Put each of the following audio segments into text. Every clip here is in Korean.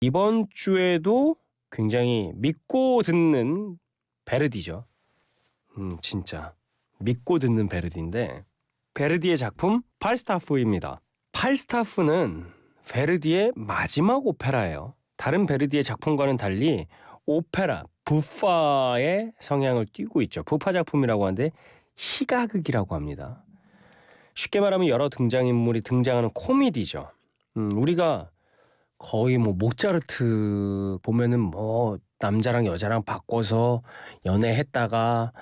이번 주에도 굉장히 믿고 듣는 베르디죠. 진짜 믿고 듣는 베르디인데, 베르디의 작품 팔스타프입니다. 팔스타프는 베르디의 마지막 오페라예요. 다른 베르디의 작품과는 달리 오페라, 부파의 성향을 띠고 있죠. 부파 작품이라고 하는데 희가극이라고 합니다. 쉽게 말하면 여러 등장인물이 등장하는 코미디죠. 우리가 거의 모차르트 보면은 남자랑 여자랑 바꿔서 연애했다가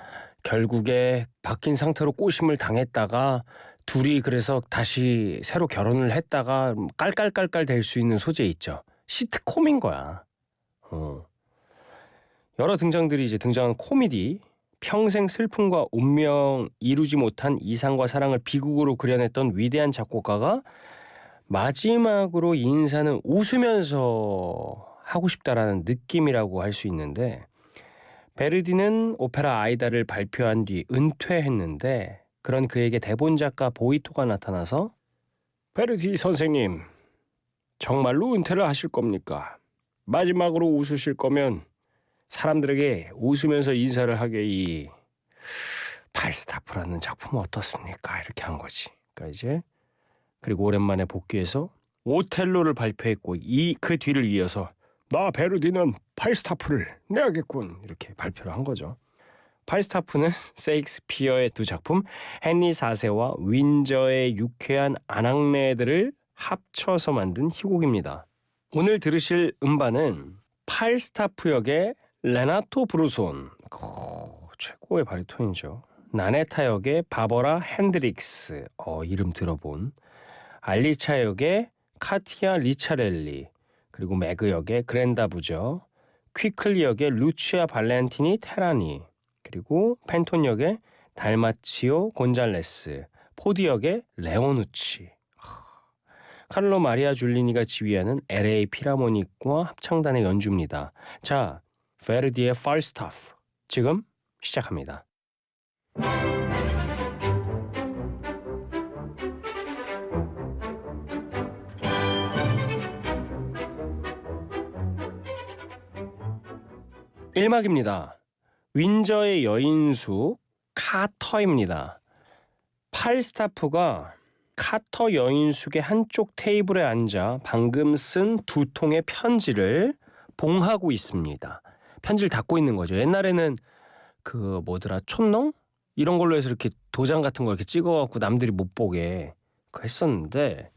결국에 바뀐 상태로 꼬심을 당했다가 둘이 그래서 다시 새로 결혼을 했다가 깔깔깔깔 될 수 있는 소재 있죠. 시트콤인 거야. 여러 등장들이 이제 등장한 코미디, 평생 슬픔과 운명 이루지 못한 이상과 사랑을 비극으로 그려냈던 위대한 작곡가가 마지막으로 인사는 웃으면서 하고 싶다라는 느낌이라고 할 수 있는데, 베르디는 오페라 아이다를 발표한 뒤 은퇴했는데 그런 그에게 대본 작가 보이토가 나타나서 베르디 선생님, 정말로 은퇴를 하실 겁니까? 마지막으로 웃으실 거면 사람들에게 웃으면서 인사를 하게 이 팔스타프라는 작품 어떻습니까? 이렇게 한 거지. 그러니까 이제 그리고 오랜만에 복귀해서 오텔로를 발표했고 그 뒤를 이어서 나 베르디는 팔스타프를 내야겠군 이렇게 발표를 한 거죠. 팔스타프는 세익스피어의 두 작품 헨리 4세와 윈저의 유쾌한 아낙네들을 합쳐서 만든 희곡입니다. 오늘 들으실 음반은 팔스타프 역의 레나토 브루손, 최고의 바리톤이죠. 나네타 역의 바버라 핸드릭스, 이름 들어본. 알리차 역의 카티아 리차렐리, 그리고 매그 역의 그렌다 부저, 퀴클리 역의 루치아 발렌티니 테라니, 그리고 펜톤 역의 달마치오 곤잘레스, 포디 역의 레오누치. 칼로 마리아 줄리니가 지휘하는 LA 필하모닉과 합창단의 연주입니다. 자, 베르디의 팔스타프 지금 시작합니다. 일막입니다. 윈저의 여인수 카터입니다. 팔스타프가 카터 여인숙의 한쪽 테이블에 앉아 방금 쓴 두 통의 편지를 봉하고 있습니다. 편지를 닫고 있는 거죠. 옛날에는 촌농? 이런 걸로 해서 이렇게 도장 같은 거 이렇게 찍어갖고 남들이 못 보게 했었는데,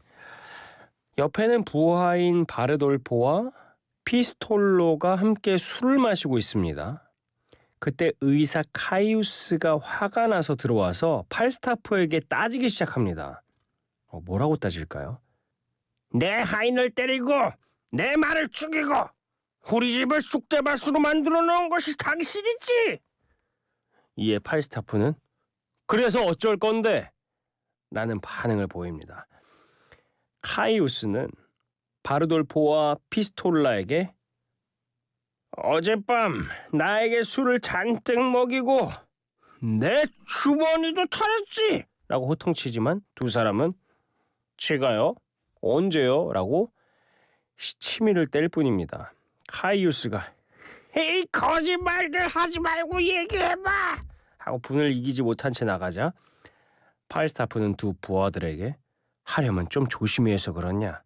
옆에는 부하인 바르돌포와 피스톨로가 함께 술을 마시고 있습니다. 그때 의사 카이우스가 화가 나서 들어와서 팔스타프에게 따지기 시작합니다. 뭐라고 따질까요? 내 하인을 때리고 내 말을 죽이고 우리 집을 쑥대밭으로 만들어 놓은 것이 당신이지. 이에 팔스타프는 그래서 어쩔 건데? 라는 반응을 보입니다. 카이우스는 바르돌포와 피스톨라에게 어젯밤 나에게 술을 잔뜩 먹이고 내 주머니도 털었지! 라고 호통치지만 두 사람은 제가요? 언제요? 라고 시치미를 뗄 뿐입니다. 카이우스가 에이 거짓말들 하지 말고 얘기해봐! 하고 분을 이기지 못한 채 나가자 팔스타프는 두 부하들에게 하려면 좀 조심히 해서 그러냐?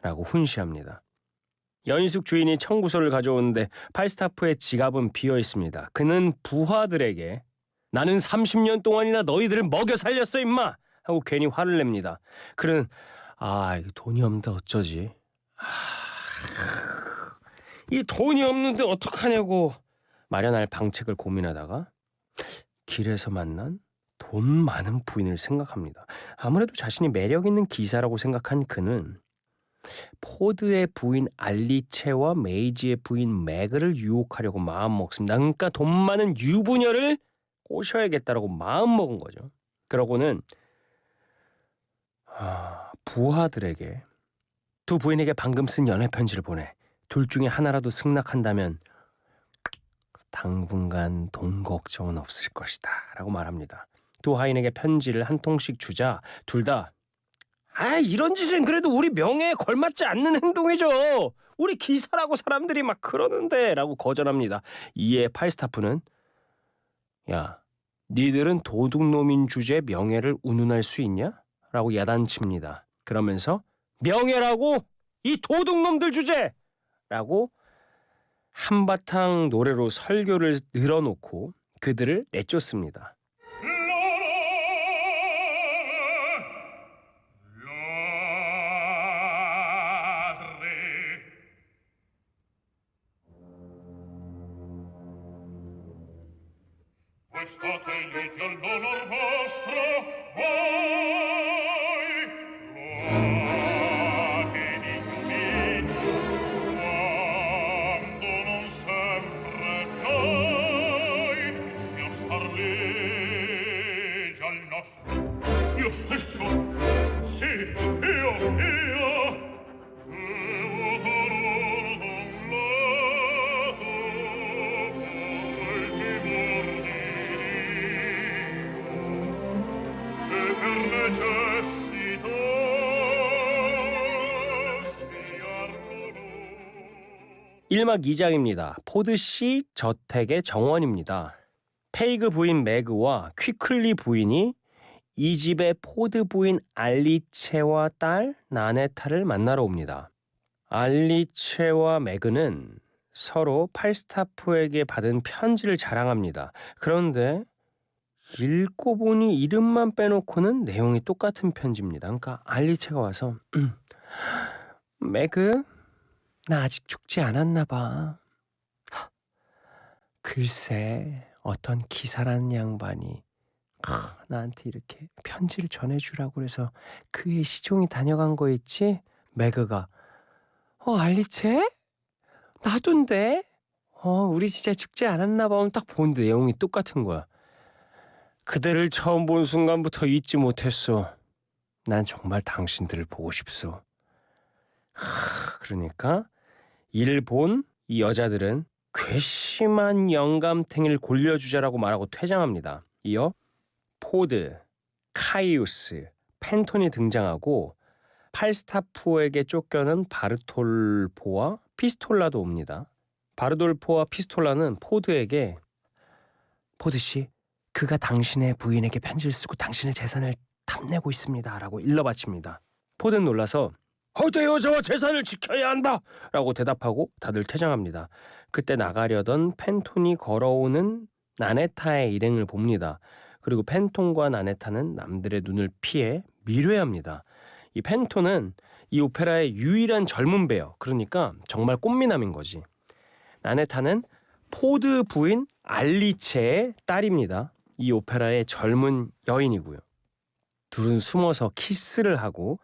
라고 훈시합니다. 여인숙 주인이 청구서를 가져오는데 팔스타프의 지갑은 비어 있습니다. 그는 부하들에게 나는 30년 동안이나 너희들을 먹여 살렸어 임마! 하고 괜히 화를 냅니다. 그는 이거 돈이 없는데 어쩌지? 이 돈이 없는데 어떡하냐고 마련할 방책을 고민하다가 길에서 만난 돈 많은 부인을 생각합니다. 아무래도 자신이 매력 있는 기사라고 생각한 그는 포드의 부인 알리체와 메이지의 부인 매그를 유혹하려고 마음먹습니다. 그러니까 돈 많은 유부녀를 꼬셔야겠다라고 마음먹은 거죠. 그러고는 부하들에게 두 부인에게 방금 쓴 연애 편지를 보내. 둘 중에 하나라도 승낙한다면 당분간 돈 걱정은 없을 것이다 라고 말합니다. 두 하인에게 편지를 한 통씩 주자 둘 다 이런 짓은 그래도 우리 명예에 걸맞지 않는 행동이죠. 우리 기사라고 사람들이 막 그러는데 라고 거절합니다. 이에 팔스타프는 야, 니들은 도둑놈인 주제에 명예를 운운할 수 있냐? 라고 야단칩니다. 그러면서 명예라고? 이 도둑놈들 주제! 라고 한바탕 노래로 설교를 늘어놓고 그들을 내쫓습니다. State legge al l'onor vostro, voi, gloate di domino, quando non sempre noi sia star legge al nostro. Io stesso, sì, io, 일막 2장입니다. 포드씨 저택의 정원입니다. 페이그 부인 매그와 퀴클리 부인이 이 집의 포드 부인 알리체와 딸 나네타를 만나러 옵니다. 알리체와 매그는 서로 팔스타프에게 받은 편지를 자랑합니다. 그런데 읽고 보니 이름만 빼놓고는 내용이 똑같은 편지입니다. 그러니까 알리체가 와서 매그, 나 아직 죽지 않았나 봐. 글쎄 어떤 기사라는 양반이 나한테 이렇게 편지를 전해주라고 그래서 그의 시종이 다녀간 거 있지? 매그가 알리체? 나도인데? 우리 진짜 죽지 않았나 봐. 딱 보는데 내용이 똑같은 거야. 그대를 처음 본 순간부터 잊지 못했어. 난 정말 당신들을 보고 싶소. 그러니까 이를 본 이 여자들은 괘씸한 영감탱이를 골려주자라고 말하고 퇴장합니다. 이어 포드, 카이우스, 펜톤이 등장하고 팔스타프에게 쫓겨난 바르톨포와 피스톨라도 옵니다. 바르돌포와 피스톨라는 포드에게 포드씨, 그가 당신의 부인에게 편지를 쓰고 당신의 재산을 탐내고 있습니다 라고 일러바칩니다. 포드는 놀라서 내 여자와 재산을 지켜야 한다 라고 대답하고 다들 퇴장합니다. 그때 나가려던 펜톤이 걸어오는 나네타의 일행을 봅니다. 그리고 펜톤과 나네타는 남들의 눈을 피해 미뢰합니다. 이 펜톤은 이 오페라의 유일한 젊은 배역, 그러니까 정말 꽃미남인 거지. 나네타는 포드 부인 알리체의 딸입니다. 이 오페라의 젊은 여인이고요. 둘은 숨어서 키스를 하고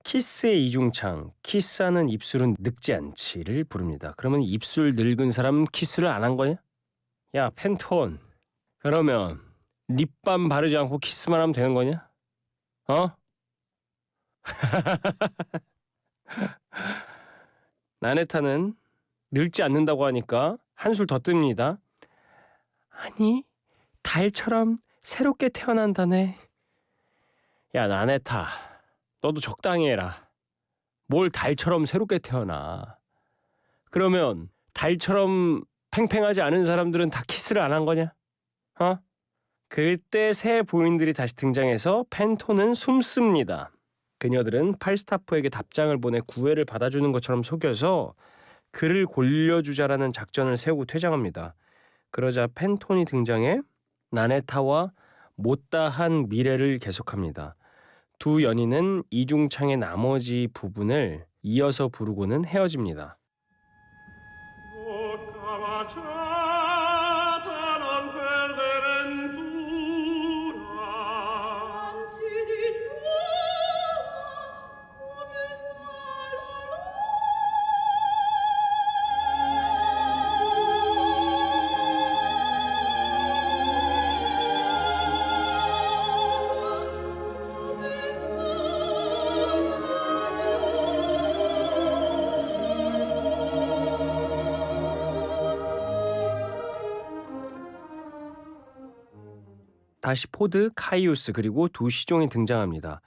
키스의 이중창, 키스하는 입술은 늙지 않지를 부릅니다. 그러면 입술 늙은 사람 키스를 안 한 거냐? 야 펜톤, 그러면 립밤 바르지 않고 키스만 하면 되는 거냐? 나네타는 늙지 않는다고 하니까 한술 더 뜹니다. 아니, 달처럼 새롭게 태어난다네. 야 나네타, 너도 적당히 해라. 뭘 달처럼 새롭게 태어나. 그러면 달처럼 팽팽하지 않은 사람들은 다 키스를 안 한 거냐? 그때 새 부인들이 다시 등장해서 펜톤은 숨습니다. 그녀들은 팔스타프에게 답장을 보내 구애를 받아주는 것처럼 속여서 그를 골려주자라는 작전을 세우고 퇴장합니다. 그러자 펜톤이 등장해 나네타와 못다한 미래를 계속합니다. 두 연인은 이중창의 나머지 부분을 이어서 부르고는 헤어집니다. 다시 포드, 카이우스 그리고 두 시종이 등장합니다.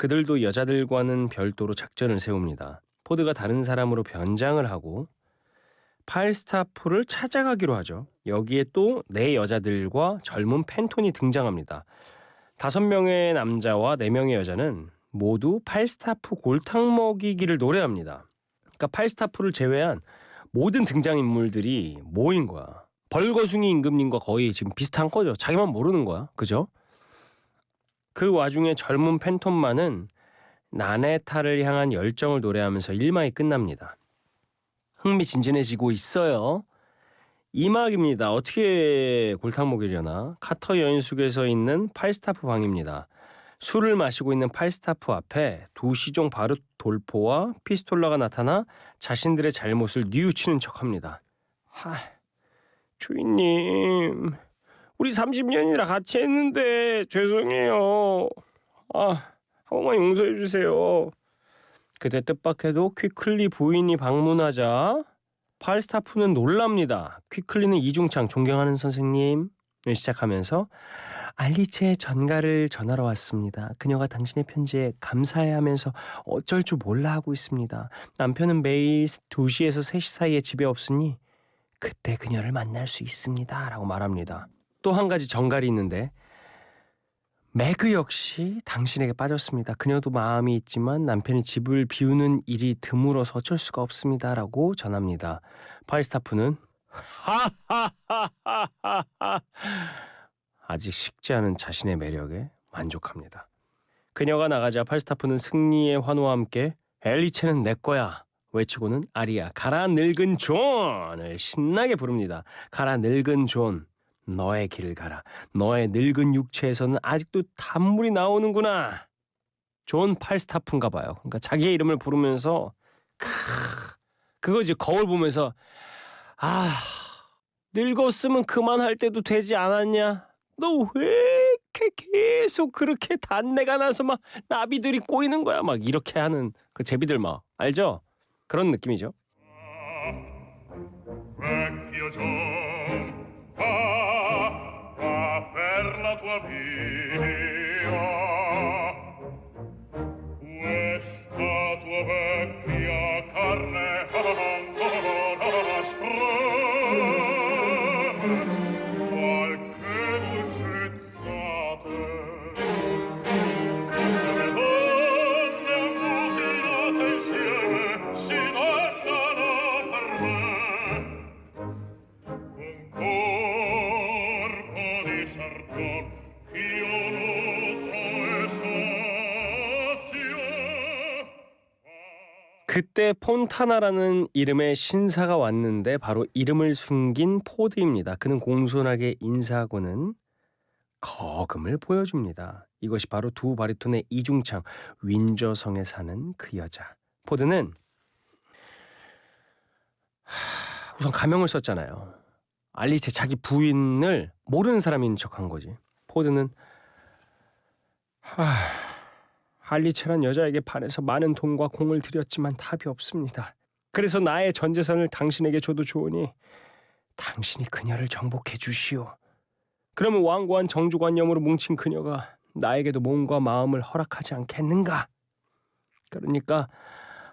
그들도 여자들과는 별도로 작전을 세웁니다. 포드가 다른 사람으로 변장을 하고 팔스타프를 찾아가기로 하죠. 여기에 또 네 여자들과 젊은 펜톤이 등장합니다. 5명의 남자와 4명의 여자는 모두 팔스타프 골탕 먹이기를 노래합니다. 그러니까 팔스타프를 제외한 모든 등장인물들이 모인 거야. 벌거숭이 임금님과 거의 지금 비슷한 거죠. 자기만 모르는 거야. 그죠? 그 와중에 젊은 펜톤만은 나네타를 향한 열정을 노래하면서 일막이 끝납니다. 흥미진진해지고 있어요. 2막입니다. 어떻게 골탕 먹이려나? 카터 여인숙에서 있는 팔스타프 방입니다. 술을 마시고 있는 팔스타프 앞에 두 시종 바르 돌포와 피스톨라가 나타나 자신들의 잘못을 뉘우치는 척합니다. 주인님, 우리 30년이나 같이 했는데 죄송해요. 한 번만 용서해 주세요. 그때 뜻밖에도 퀴클리 부인이 방문하자 팔스타프는 놀랍니다. 퀴클리는 이중창 존경하는 선생님을 시작하면서 알리체의 전가를 전하러 왔습니다. 그녀가 당신의 편지에 감사해하면서 어쩔 줄 몰라 하고 있습니다. 남편은 매일 2시에서 3시 사이에 집에 없으니 그때 그녀를 만날 수 있습니다. 라고 말합니다. 또 한 가지 전갈이 있는데 매그 역시 당신에게 빠졌습니다. 그녀도 마음이 있지만 남편이 집을 비우는 일이 드물어서 어쩔 수가 없습니다. 라고 전합니다. 팔스타프는 아직 식지 않은 자신의 매력에 만족합니다. 그녀가 나가자 팔스타프는 승리의 환호와 함께 엘리체는 내 거야 외치고는 아리아 가라 늙은 존을 신나게 부릅니다. 가라 늙은 존, 너의 길을 가라. 너의 늙은 육체에서는 아직도 단물이 나오는구나. 존 팔스타프인가 봐요. 그러니까 자기의 이름을 부르면서 그거지. 거울 보면서 늙었으면 그만할 때도 되지 않았냐? 너 왜 이렇게 계속 그렇게 단내가 나서 막 나비들이 꼬이는 거야? 막 이렇게 하는 그 제비들 막 알죠? 그런 느낌이죠. Vecchio John, va per la tua via. Questa tua vecchia carne ancora aspra. Qualche dolcezza te. Le donne ammutinate insieme si dannano per me. Un corpo di sargion ch'io nutro e sazio. 그때 폰타나라는 이름의 신사가 왔는데 바로 이름을 숨긴 포드입니다. 그는 공손하게 인사하고는 거금을 보여줍니다. 이것이 바로 두 바리톤의 이중창 윈저성에 사는 그 여자. 포드는 우선 가명을 썼잖아요. 알리체 자기 부인을 모르는 사람인 척한 거지. 포드는 알리체란 여자에게 반해서 많은 돈과 공을 들였지만 답이 없습니다. 그래서 나의 전 재산을 당신에게 줘도 좋으니 당신이 그녀를 정복해 주시오. 그러면 완고한 정주관념으로 뭉친 그녀가 나에게도 몸과 마음을 허락하지 않겠는가? 그러니까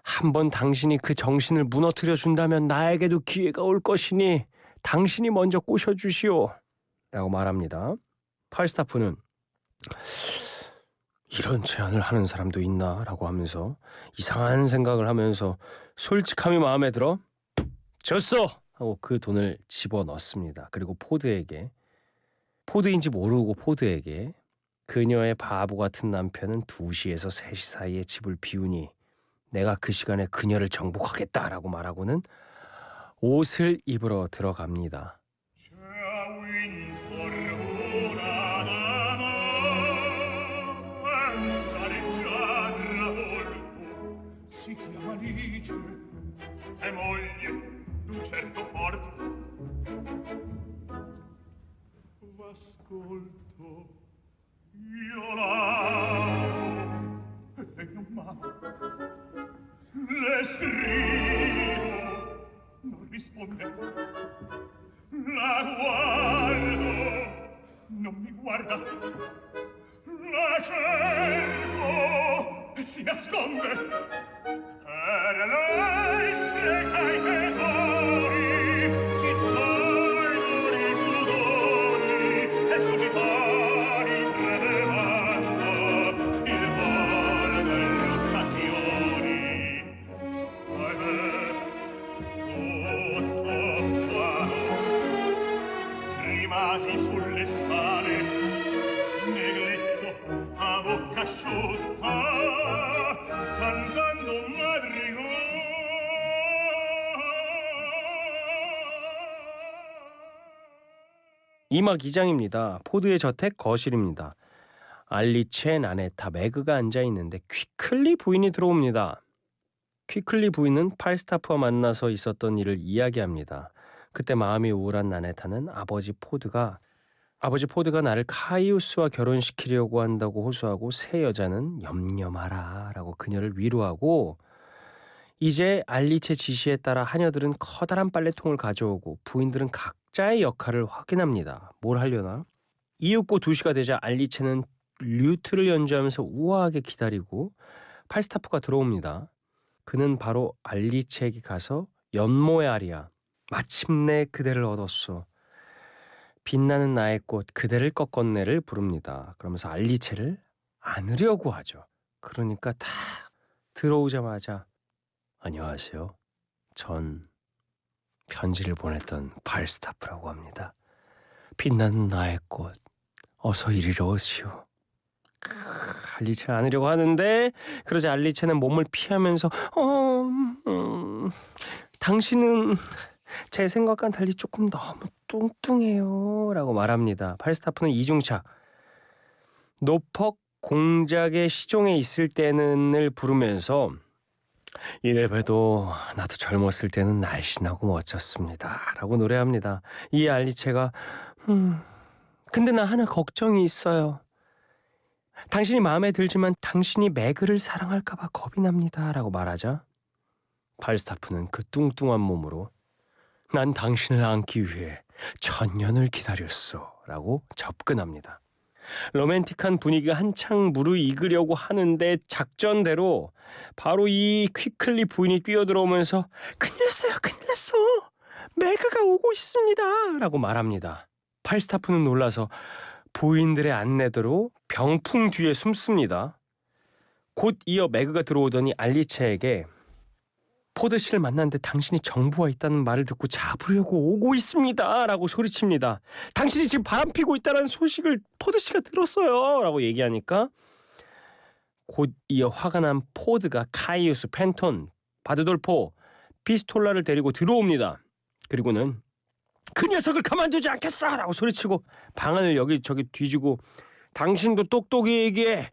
한번 당신이 그 정신을 무너뜨려 준다면 나에게도 기회가 올 것이니 당신이 먼저 꼬셔주시오. 라고 말합니다. 팔스타프는 이런 제안을 하는 사람도 있나? 라고 하면서 이상한 생각을 하면서 솔직함이 마음에 들어 졌어! 하고 그 돈을 집어넣습니다. 그리고 포드인지 모르고 포드에게 그녀의 바보 같은 남편은 2시에서 3시 사이에 집을 비우니 내가 그 시간에 그녀를 정복하겠다라고 말하고는 옷을 입으러 들어갑니다. E moglie d'un certo forte. V'ascolto, io l'amo e non m'amo. Le scrivo, non risponde. La guardo, non mi guarda. La cerco, si nasconde per lei spreca i tesori, città i sudori, e scogitari tremando il vol delle occasioni. Ahimè, tutto farò, rimasi sulle scale, negletto a bocca asciutta, cantando un madrigal. 이막 2장입니다. 포드의 저택 거실입니다. 알리체, 나네타, 매그가 앉아있는데 퀴클리 부인이 들어옵니다. 퀴클리 부인은 팔스타프와 만나서 있었던 일을 이야기합니다. 그때 마음이 우울한 나네타는 아버지 포드가 나를 카이우스와 결혼시키려고 한다고 호소하고 새 여자는 염려 마라 라고 그녀를 위로하고, 이제 알리체 지시에 따라 하녀들은 커다란 빨래통을 가져오고 부인들은 각자의 역할을 확인합니다. 뭘 하려나? 이윽고 2시가 되자 알리체는 류트를 연주하면서 우아하게 기다리고 팔스타프가 들어옵니다. 그는 바로 알리체에게 가서 연모의 아리아, 마침내 그대를 얻었소, 빛나는 나의 꽃 그대를 꺾었네를 부릅니다. 그러면서 알리체를 안으려고 하죠. 그러니까 다 들어오자마자 안녕하세요. 전 편지를 보냈던 팔스타프라고 합니다. 빛나는 나의 꽃 어서 이리로 오시오. 알리체를 안으려고 하는데 그러자 알리체는 몸을 피하면서 당신은 제 생각과는 달리 조금 너무 뚱뚱해요 라고 말합니다. 팔스타프는 이중차 노퍽 공작의 시종에 있을 때는을 부르면서 이래봬도 나도 젊었을 때는 날씬하고 멋졌습니다 라고 노래합니다. 이 알리체가 근데 나 하나 걱정이 있어요. 당신이 마음에 들지만 당신이 매그를 사랑할까봐 겁이 납니다 라고 말하자 팔스타프는 그 뚱뚱한 몸으로 난 당신을 안기 위해 1000년을 기다렸어 라고 접근합니다. 로맨틱한 분위기가 한창 무르익으려고 하는데 작전대로 바로 이 퀴클리 부인이 뛰어들어오면서 큰일 났어 매그가 오고 있습니다 라고 말합니다. 팔스타프는 놀라서 부인들의 안내대로 병풍 뒤에 숨습니다. 곧 이어 매그가 들어오더니 알리체에게 포드 씨를 만났는데 당신이 정부와 있다는 말을 듣고 잡으려고 오고 있습니다 라고 소리칩니다. 당신이 지금 바람피고 있다는 소식을 포드 씨가 들었어요 라고 얘기하니까 곧 이어 화가 난 포드가 카이우스, 펜톤, 바드돌포, 피스톨라를 데리고 들어옵니다. 그리고는 그 녀석을 가만두지 않겠어 라고 소리치고 방안을 여기저기 뒤지고 당신도 똑똑히 얘기해.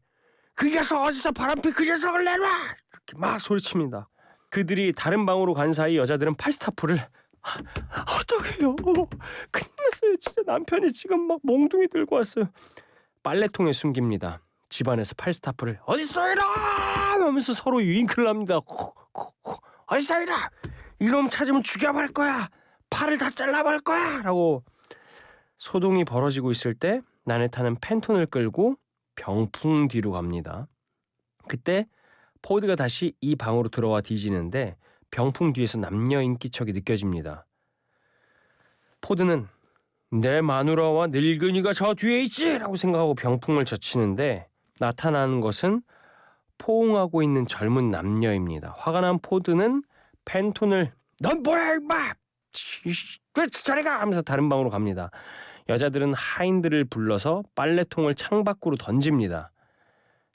그 녀석 어디서 바람피 그 녀석을 내놔 이렇게 막 소리칩니다. 그들이 다른 방으로 간 사이 여자들은 팔스타프를 어떡해요 큰일 났어요 진짜 남편이 지금 막 몽둥이 들고 왔어요. 빨래통에 숨깁니다. 집안에서 팔스타프를 어딨어 이놈 하면서 서로 윙크를 합니다. 어딨어 이놈 찾으면 죽여버릴 거야 팔을 다 잘라버릴 거야 라고 소동이 벌어지고 있을 때 나네타는 펜톤을 끌고 병풍 뒤로 갑니다. 그때 포드가 다시 이 방으로 들어와 뒤지는데 병풍 뒤에서 남녀 인기척이 느껴집니다. 포드는 내 마누라와 늙은이가 저 뒤에 있지 라고 생각하고 병풍을 젖히는데 나타나는 것은 포옹하고 있는 젊은 남녀입니다. 화가 난 포드는 펜톤을 넌 뭐야 임마 저리 가 하면서 다른 방으로 갑니다. 여자들은 하인들을 불러서 빨래통을 창밖으로 던집니다.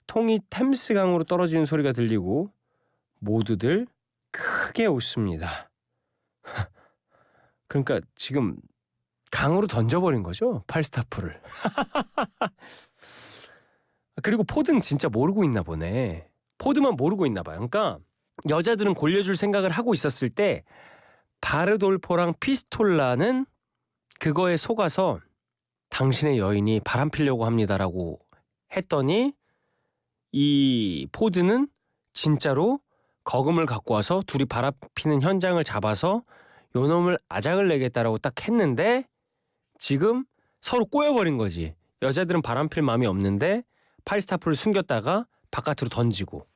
통이 템스강으로 떨어지는 소리가 들리고 모두들 크게 웃습니다. 그러니까 지금 강으로 던져버린 거죠 팔스타프를. 그리고 포드는 진짜 모르고 있나 보네. 포드만 모르고 있나 봐요. 그러니까 여자들은 골려줄 생각을 하고 있었을 때 바르돌포랑 피스톨라는 그거에 속아서 당신의 여인이 바람 피려고 합니다라고 했더니 이 포드는 진짜로 거금을 갖고 와서 둘이 바람 피는 현장을 잡아서 요놈을 아작을 내겠다라고 딱 했는데 지금 서로 꼬여버린 거지. 여자들은 바람 필 마음이 없는데 팔스타프를 숨겼다가 바깥으로 던지고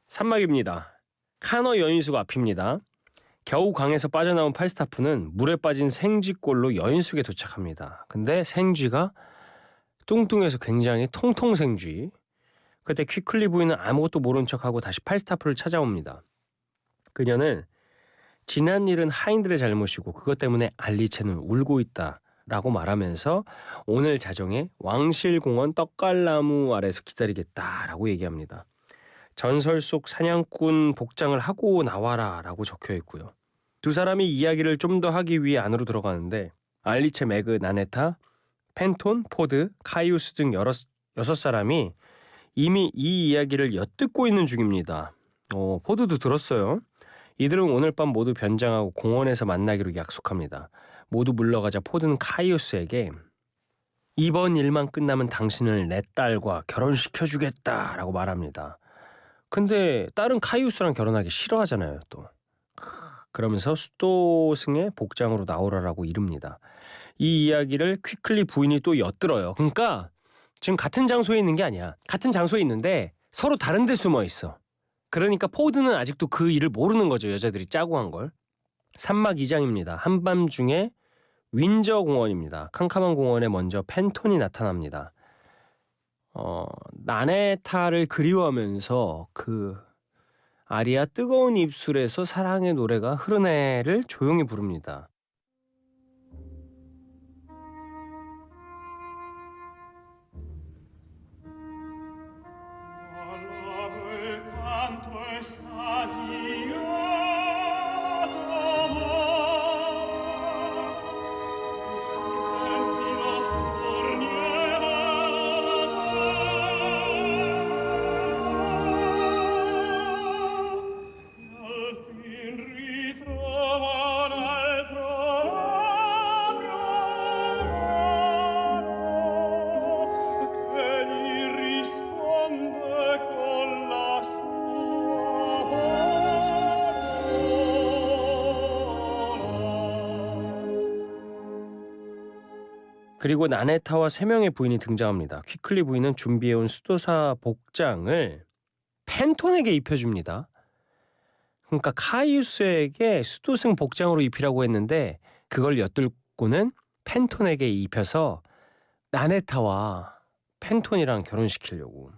산막입니다. 카너 여인숙 앞입니다. 겨우 강에서 빠져나온 팔스타프는 물에 빠진 생쥐꼴로 여인숙에 도착합니다. 근데 생쥐가 뚱뚱해서 굉장히 통통생쥐. 그때 퀴클리 부인은 아무것도 모른 척하고 다시 팔스타프를 찾아옵니다. 그녀는 지난 일은 하인들의 잘못이고 그것 때문에 알리체는 울고 있다라고 말하면서 오늘 자정에 왕실공원 떡갈나무 아래서 기다리겠다라고 얘기합니다. 전설 속 사냥꾼 복장을 하고 나와라라고 적혀 있고요. 두 사람이 이야기를 좀 더 하기 위해 안으로 들어가는데 알리체, 매그, 나네타, 펜톤, 포드, 카이우스 등 여섯 사람이 이미 이 이야기를 엿듣고 있는 중입니다. 포드도 들었어요. 이들은 오늘 밤 모두 변장하고 공원에서 만나기로 약속합니다. 모두 물러가자 포드는 카이우스에게 이번 일만 끝나면 당신을 내 딸과 결혼시켜주겠다라고 말합니다. 근데 딸은 카이우스랑 결혼하기 싫어하잖아요. 또 그러면서 수도승의 복장으로 나오라라고 이릅니다. 이 이야기를 퀴클리 부인이 또 엿들어요. 그러니까 지금 같은 장소에 있는 게 아니야. 같은 장소에 있는데 서로 다른 데 숨어 있어. 그러니까 포드는 아직도 그 일을 모르는 거죠. 여자들이 짜고 한 걸. 산막 2장입니다. 한밤중에 윈저 공원입니다. 캄캄한 공원에 먼저 펜톤이 나타납니다. 나네타를 그리워하면서 그 아리아 뜨거운 입술에서 사랑의 노래가 흐르네를 조용히 부릅니다. 그리고 나네타와 3명의 부인이 등장합니다. 퀴클리 부인은 준비해온 수도사 복장을 펜톤에게 입혀줍니다. 그러니까 카이우스에게 수도승 복장으로 입히라고 했는데 그걸 엿들고는 펜톤에게 입혀서 나네타와 펜톤이랑 결혼시키려고.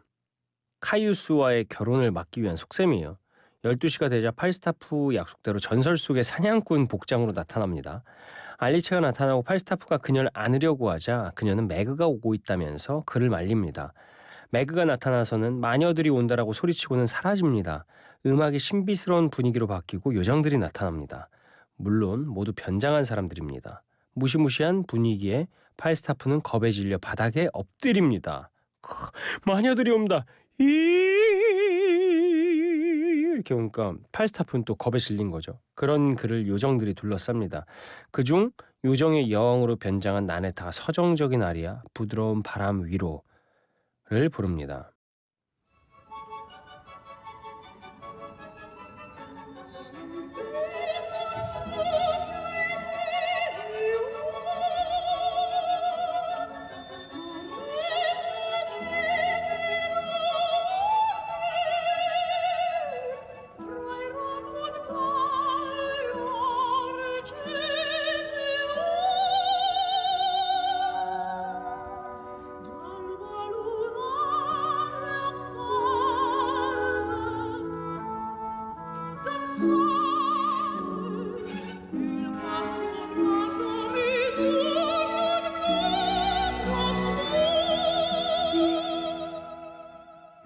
카이우스와의 결혼을 막기 위한 속셈이에요. 12시가 되자 팔스타프 약속대로 전설 속의 사냥꾼 복장으로 나타납니다. 알리체가 나타나고 팔스타프가 그녀를 안으려고 하자 그녀는 매그가 오고 있다면서 그를 말립니다. 매그가 나타나서는 마녀들이 온다라고 소리치고는 사라집니다. 음악이 신비스러운 분위기로 바뀌고 요정들이 나타납니다. 물론 모두 변장한 사람들입니다. 무시무시한 분위기에 팔스타프는 겁에 질려 바닥에 엎드립니다. 마녀들이 옵니다. 이렇게 오니까 팔스타프는 또 겁에 질린 거죠. 그런 그를 요정들이 둘러쌉니다. 그중 요정의 여왕으로 변장한 나네타가 서정적인 아리아 부드러운 바람 위로를 부릅니다.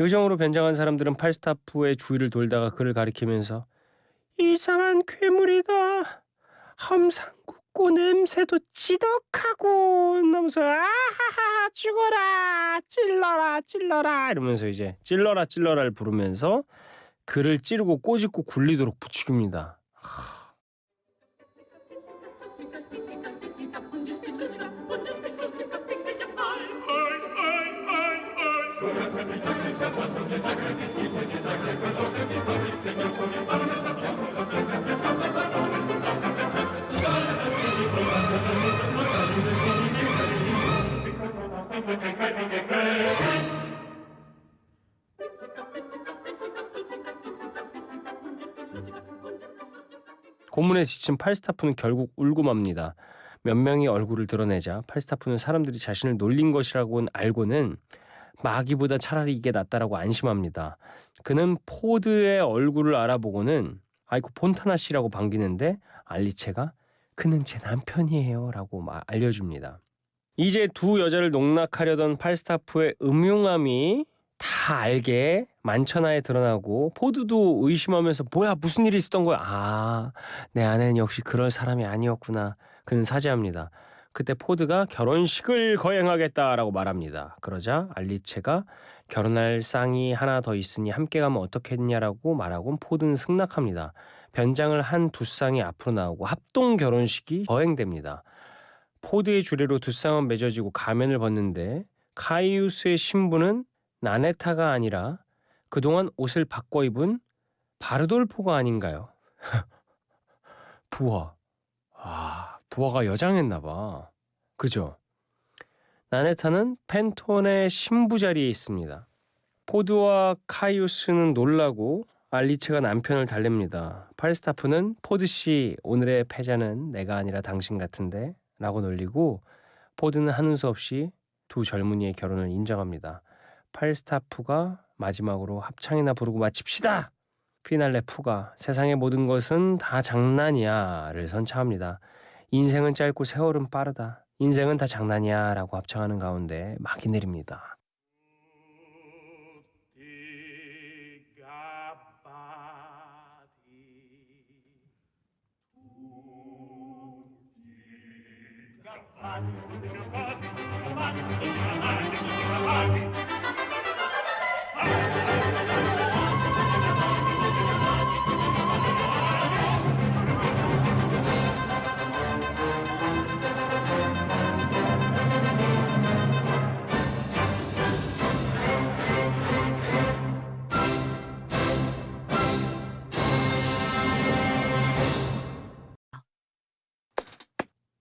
요정으로 변장한 사람들은 팔스타프의 주위를 돌다가 그를 가리키면서 이상한 괴물이다. 험상궂고 냄새도 지독하고 하면서 아하하 죽어라 찔러라 찔러라 이러면서 이제 찔러라 찔러라를 부르면서 그를 찌르고 꼬집고 굴리도록 부추깁니다. 고문에 지친 팔스타프는 결국 울고 맙니다. 몇 명이 얼굴을 드러내자 팔스타프는 사람들이 자신을 놀린 것이라고는 알고는 마귀보다 차라리 이게 낫다라고 안심합니다. 그는 포드의 얼굴을 알아보고는 아이고 폰타나 씨라고 반기는데 알리체가 그는 제 남편이에요 라고 알려줍니다. 이제 두 여자를 농락하려던 팔스타프의 음흉함이 다 알게 만천하에 드러나고 포드도 의심하면서 뭐야 무슨 일이 있었던 거야. 내 아내는 역시 그럴 사람이 아니었구나. 그는 사죄합니다. 그때 포드가 결혼식을 거행하겠다라고 말합니다. 그러자 알리체가 결혼할 쌍이 하나 더 있으니 함께 가면 어떻겠냐라고 말하고 포드는 승낙합니다. 변장을 한 두 쌍이 앞으로 나오고 합동 결혼식이 거행됩니다. 포드의 주례로 두 쌍은 맺어지고 가면을 벗는데 카이우스의 신부는 나네타가 아니라 그동안 옷을 바꿔 입은 바르돌포가 아닌가요? 부하. 부하가 여장했나 봐. 그죠? 나네타는 펜톤의 신부 자리에 있습니다. 포드와 카이우스는 놀라고 알리체가 남편을 달랩니다. 팔스타프는 포드씨 오늘의 패자는 내가 아니라 당신 같은데 라고 놀리고 포드는 하는 수 없이 두 젊은이의 결혼을 인정합니다. 팔스타프가 마지막으로 합창이나 부르고 마칩시다. 피날레 푸가 세상의 모든 것은 다 장난이야를 선차합니다. 인생은 짧고 세월은 빠르다. 인생은 다 장난이야 라고 합창하는 가운데 막이 내립니다.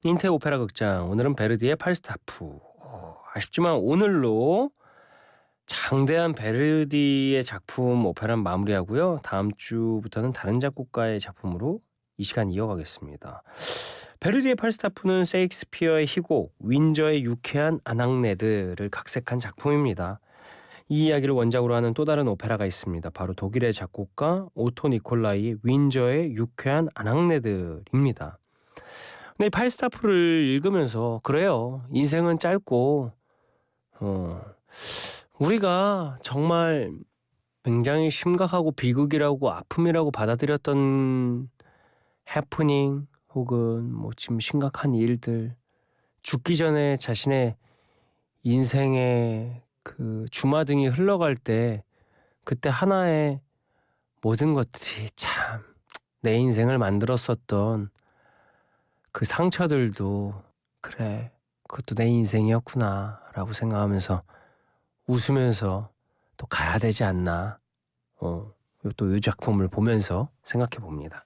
인태 오페라 극장 오늘은 베르디의 팔스타프. 아쉽지만 오늘로 장대한 베르디의 작품 오페라는 마무리하고요. 다음 주부터는 다른 작곡가의 작품으로 이 시간 이어가겠습니다. 베르디의 팔스타프는 셰익스피어의 희곡 윈저의 유쾌한 아낙네드를 각색한 작품입니다. 이 이야기를 원작으로 하는 또 다른 오페라가 있습니다. 바로 독일의 작곡가 오토 니콜라이의 윈저의 유쾌한 아낙네드입니다. 근데 이 팔스타프를 읽으면서 그래요. 인생은 짧고 우리가 정말 굉장히 심각하고 비극이라고 아픔이라고 받아들였던 해프닝 혹은 뭐 지금 심각한 일들 죽기 전에 자신의 인생의 그 주마등이 흘러갈 때 그때 하나의 모든 것들이 참 내 인생을 만들었었던 그 상처들도 그래 그것도 내 인생이었구나 라고 생각하면서 웃으면서 또 가야 되지 않나 또 이 작품을 보면서 생각해 봅니다.